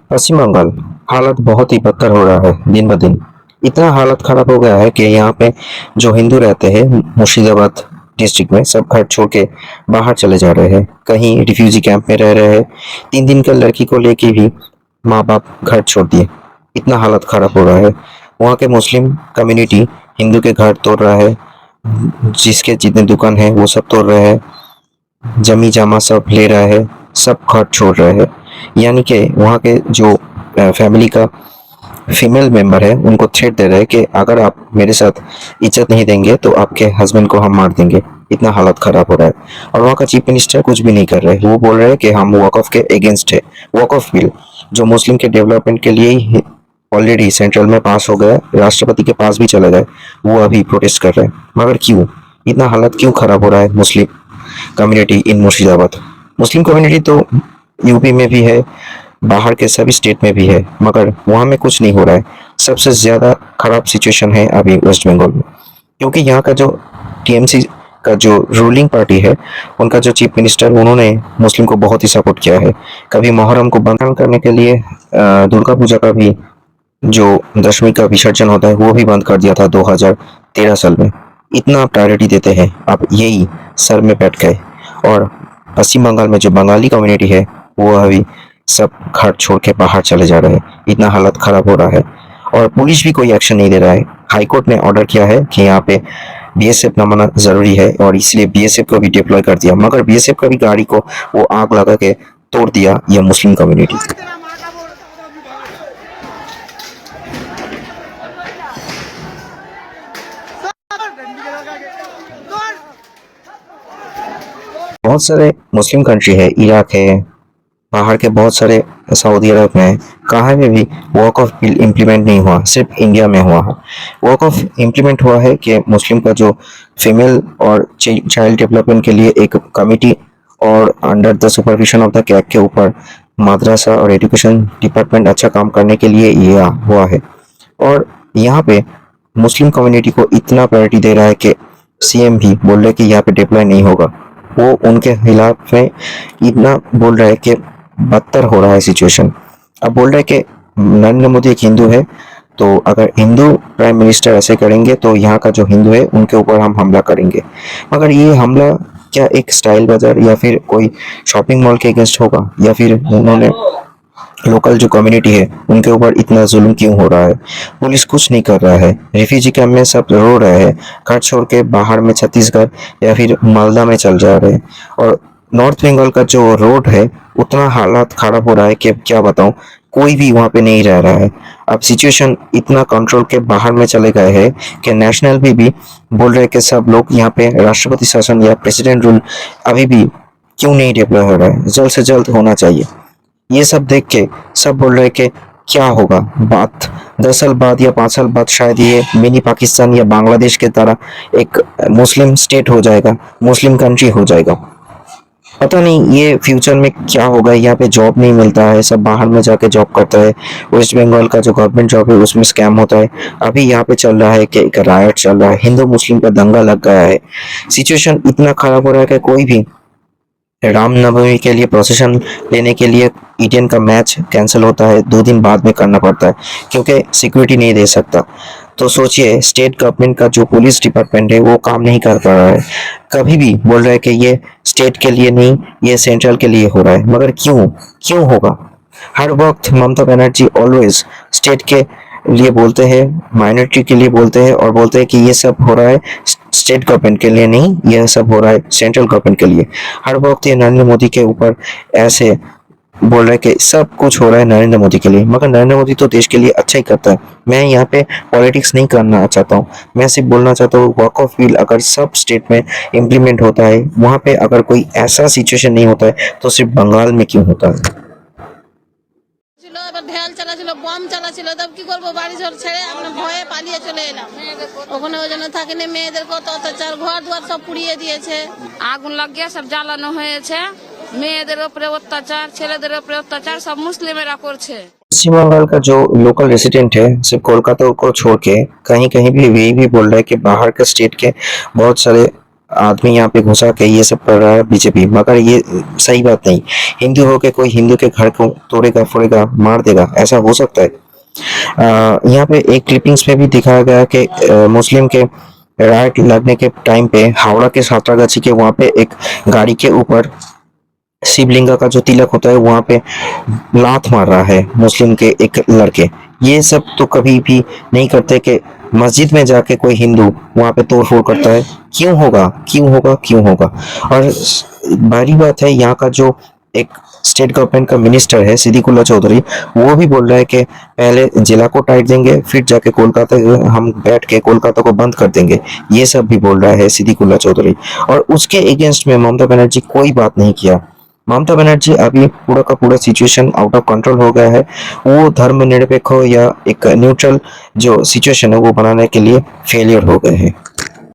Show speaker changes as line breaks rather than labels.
पश्चिम बंगाल हालत बहुत ही बदतर हो रहा है दिन ब दिन। इतना हालत खराब हो गया है कि यहाँ पे जो हिंदू रहते हैं मुर्शिदाबाद डिस्ट्रिक्ट में सब घर छोड़ के बाहर चले जा रहे हैं, कहीं रिफ्यूजी कैंप में रह रहे हैं। 3 दिन का लड़की को लेके भी माँ बाप घर छोड़ दिए। इतना हालत खराब हो रहा है। वहाँ के मुस्लिम कम्युनिटी हिंदू के घर तोड़ रहा है, जिसके जितने दुकान है वो सब तोड़ रहे हैं, जमी जामा सब ले रहा है, सब घर छोड़ रहे हैं। यानी कि वहाँ के जो फैमिली का फीमेल मेंबर है उनको थ्रेट दे रहे हैं कि अगर आप मेरे साथ इज्जत नहीं देंगे तो आपके हस्बैंड को हम मार देंगे। इतना हालत खराब हो रहा है। और वहाँ का चीफ मिनिस्टर कुछ भी नहीं कर रहे। वो बोल रहे हैं कि हम वक़्फ़ के अगेंस्ट है। वक़्फ़ बिल जो मुस्लिम के डेवलपमेंट के लिए ही ऑलरेडी सेंट्रल में पास हो गया, राष्ट्रपति के पास भी चले गए, वो अभी प्रोटेस्ट कर रहे हैं। मगर क्यों इतना हालत क्यों खराब हो रहा है Muslim community in Murshidabad? Muslim community तो यूपी में भी है, बाहर के सभी स्टेट में भी है, मगर वहाँ में कुछ नहीं हो रहा है। सबसे ज़्यादा खराब सिचुएशन है अभी वेस्ट बंगाल में, क्योंकि यहाँ का जो टीएमसी का जो रूलिंग पार्टी है, उनका जो चीफ मिनिस्टर, उन्होंने मुस्लिम को बहुत ही सपोर्ट किया है। कभी मुहर्रम को बंद करने के लिए दुर्गा पूजा का भी जो दशमी का विसर्जन होता है वो भी बंद कर दिया था 2013 साल में। इतना प्रायोरिटी देते हैं, अब यही सर में बैठ गए। और पश्चिम बंगाल में जो बंगाली कम्युनिटी है वो अभी सब घर छोड़ के बाहर चले जा रहे हैं। इतना हालत खराब हो रहा है और पुलिस भी कोई एक्शन नहीं दे रहा है। हाईकोर्ट ने ऑर्डर किया है कि यहाँ पे बीएसएफ नमाना जरूरी है और इसलिए बीएसएफ को भी डिप्लॉय कर दिया, मगर बीएसएफ का भी गाड़ी को वो आग लगा के तोड़ दिया यह मुस्लिम कम्युनिटी। बहुत सारे मुस्लिम कंट्री है, इराक है, बाहर के बहुत सारे सऊदी अरब में है, कहाँ में भी वक़्फ़ बिल इम्प्लीमेंट नहीं हुआ, सिर्फ इंडिया में हुआ है। वक़्फ़ इम्प्लीमेंट हुआ है कि मुस्लिम का जो फीमेल और चाइल्ड डेवलपमेंट के लिए एक कमिटी और under the supervision of the CAG के ऊपर मदरसा और एजुकेशन डिपार्टमेंट अच्छा काम करने के लिए ये हुआ है। और यहाँ पे मुस्लिम कम्युनिटी को इतना प्रायोरिटी दे रहा है कि सीएम भी बोल रहे कि यहाँ पे डिप्लॉय नहीं होगा। वो उनके खिलाफ में इतना बोल रहा है कि बदतर हो रहा है सिचुएशन। अब बोल रहे हैं कि नरेंद्र मोदी एक हिंदू है, तो अगर हिंदू प्राइम मिनिस्टर ऐसे करेंगे तो यहाँ का जो हिंदू है उनके ऊपर हम हमला करेंगे। मगर ये हमला क्या एक स्टाइल बाजार या फिर कोई शॉपिंग मॉल के अगेंस्ट होगा, या फिर उन्होंने लोकल जो कम्युनिटी है उनके ऊपर इतना जुल्म क्यों हो रहा है? पुलिस कुछ नहीं कर रहा है। रिफ्यूजी कैंप में सब रो रहे हैं, घर छोड़ के बाहर में छत्तीसगढ़ या फिर मालदा में चल जा रहे हैं। और नॉर्थ बंगाल का जो रोड है उतना हालात खराब हो रहा है कि क्या बताऊं, कोई भी वहाँ पे नहीं रह रहा है। अब सिचुएशन इतना कंट्रोल के बाहर में चले गए हैं कि नेशनल भी बोल रहे हैं कि सब लोग यहाँ पे राष्ट्रपति शासन या प्रेसिडेंट रूल अभी भी क्यों नहीं डिप्लॉय हो रहा है, जल्द से जल्द होना चाहिए। ये सब देख के सब बोल रहे कि क्या होगा, बात 10 साल बाद या 5 साल बाद शायद ये मिनी पाकिस्तान या बांग्लादेश के तरह एक मुस्लिम स्टेट हो जाएगा, मुस्लिम कंट्री हो जाएगा। पता नहीं ये फ्यूचर में क्या होगा। यहाँ पे जॉब नहीं मिलता है, सब बाहर में जाके जॉब करता है। वेस्ट बंगाल का जो गवर्नमेंट जॉब है उसमें स्कैम होता है। अभी यहाँ पे चल रहा है कि एक रायट चल रहा है, हिंदू मुस्लिम का दंगा लग गया है। सिचुएशन इतना खराब हो रहा है कि कोई भी रामनवमी के लिए प्रोसेशन लेने के लिए ईडन का मैच कैंसिल होता है, 2 दिन बाद में करना पड़ता है क्योंकि सिक्योरिटी नहीं दे सकता। तो सोचिए, स्टेट गवर्नमेंट का जो पुलिस डिपार्टमेंट है वो काम नहीं कर पा रहा है। कभी भी बोल रहा है कि ये स्टेट के लिए नहीं, ये सेंट्रल के लिए हो रहा है, मगर क्यों होगा? हर वक्त ममता बनर्जी ऑलवेज स्टेट के लिए बोलते हैं, माइनॉरिटी के लिए बोलते हैं और बोलते हैं कि ये सब हो रहा है स्टेट गवर्नमेंट के लिए नहीं, यह सब हो रहा है सेंट्रल गवर्नमेंट के लिए। हर वक्त ये नरेंद्र मोदी के ऊपर ऐसे बोल रहा है कि सब कुछ हो रहा है नरेंद्र मोदी के लिए, मगर नरेंद्र मोदी तो देश के लिए अच्छा ही करता है। मैं यहाँ पे पॉलिटिक्स नहीं करना चाहता हूँ, मैं सिर्फ बोलना चाहता हूँ वक़्फ़ बिल अगर सब स्टेट में इम्प्लीमेंट होता है, वहाँ पे अगर कोई ऐसा सिचुएशन नहीं होता है तो सिर्फ बंगाल में क्यों होता है?
ঢেল চালাছিল, বম চালাছিল, তবে কি করবো, বাড়ি ঘর ছেড়ে আমরা ভয়ে পালিয়ে চলে এলাম। ওখানে ওই জন্য থাকিনি, মেয়েদের কত অত্যাচার, ঘর দুয়ার সব পুড়িয়ে দিয়েছে, আগুন লাগিয়ে সব জ্বালানো হয়েছে। মেয়েদের উপরে অত্যাচার, ছেলেদের উপরে অত্যাচার সব মুসলিমেরা করছে।
पश्चिम बंगाल का जो लोकल रेसिडेंट है सिर्फ कोलकाता को छोड़ के कहीं कहीं भी यही भी बोल रहा है कि बाहर के स्टेट के बहुत सारे आदमी यहाँ पे घुसा के ये सब कर रहा है बीजेपी, मगर ये सही बात नहीं। हिंदू होके कोई हिंदू के घर को तोड़ेगा फोड़ेगा मार देगा, ऐसा हो सकता है? यहाँ पे एक क्लिपिंग्स में भी दिखाया गया कि मुस्लिम के राइट लगने के टाइम पे हावड़ा के सातरागाछी के वहाँ पे एक गाड़ी के ऊपर शिवलिंगा का जो तिलक होता है वहाँ पे लात मार रहा है मुस्लिम के एक लड़के। ये सब तो कभी भी नहीं करते कि मस्जिद में जाके कोई हिंदू वहाँ पे तोड़ फोड़ करता है। क्यों होगा, क्यों होगा, क्यों होगा? और बड़ी बात है, यहाँ का जो एक स्टेट गवर्नमेंट का मिनिस्टर है सिद्दीकुल्ला चौधरी, वो भी बोल रहा है कि पहले जिला को टाइट देंगे, फिर जाके कोलकाता हम बैठ के कोलकाता को बंद कर देंगे। ये सब भी बोल रहा है सिद्दीकुल्ला चौधरी। और उसके अगेंस्ट में ममता बनर्जी कोई बात नहीं किया। ममता बनर्जी अभी पूरा का पूरा सिचुएशन आउट ऑफ कंट्रोल हो गया है। वो धर्मनिरपेक्ष या एक न्यूट्रल जो सिचुएशन है वो बनाने के लिए फेलियर हो गए हैं।